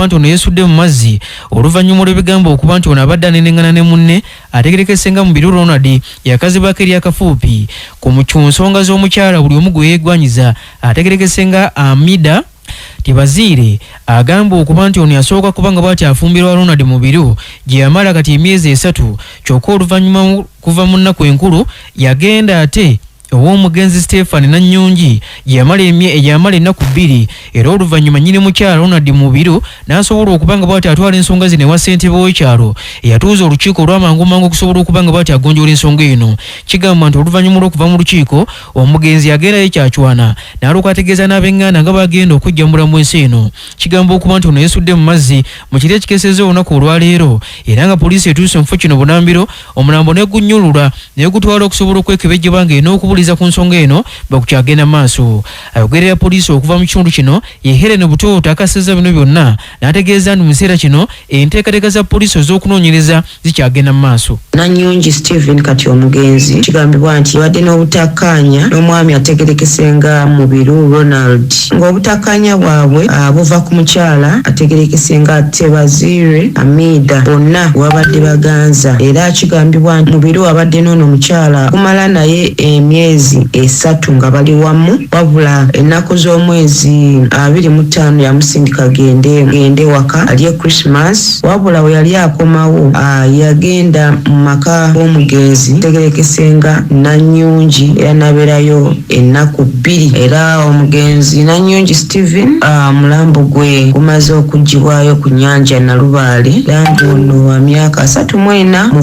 ono yesudde mu mazzi oluvannyuma lw'ebigambo okuba nti ono abadde anenengana ne munne ategerekesenga mu biru Ronald yakazibako eri akafuupi ku nsonga z'omukyala buli omu gwe yeegwanyiza ategerekesenga Amida Tibazire agamba okuba nti ono yasooka kubanga bw'ati afumbirwa Ronald mu biru gye yamala kati emyezi 3 kyokka oluvannyuma kuva mu nnaku enkulu yagenda ate ow'omugenzi Stephen Nanyongi yamala ennaku 2 era oluvannyuma nnyini mukyala Ronald Mubiru n'asobola okubanga bw'ati atwala ensonga zino ewa ssentebe w'ekyalo eyatuuza olukiiko olw'amangu okusobola okubanga bw'ati agonjoola ensonga eno. Kigamba nti oluvannyuma lw'okuva mu lukiiko omugenzi yagendayo kyacwana n'alyoka ategeeza n'ab'eŋŋanda nga bagenda okujja mu bulamu bw'ensi eno. Kigamba okuba nti ono yesudde mu mazzi mu kiri ekikeesezza olunaku olwaleero era nga poliisi etuuse mu kifo kino Bunambiro omulambo n'egunnyulula n'egutwala okusobola okwekebejjebwa ng'en'okubuliza ku nsonga eno bakukyagenda maaso. Ayogerera poliisi okuva mu kitundu kino ye Helen Butoota akasizza bino byonna n'ategeeza nti mu kiseera kino enteekateeka za poliisi ez'okunoonyereza zikyagenda mu maaso. Nanyongi Stephen kati omugenzi kigambibwa nti yabadde n'obutakkaanya n'omwami ategerekesenga Mubiru Ronald ng'obutakkaanya bwabwe buva ku mukyala ategerekesenga Tebazire Amida bonna wabadde baganza era kigambibwa nti Mubiru abadde n'ono mukyala kumala naye emyezi 3 nga bali wamu wabula ennaku z'omwezi 25 yamusindika gende waka alye Christmas wabula we yali akomawo yagenda mu maka g'omugenzi tegerekesenga Nanyongi era nabeerayo ennaku 2 era omugenzi Nanyongi Stephen mulambo gwe gumaze okuggyibwayo ku nnyanja Nalubaale era ono wa myaka 34.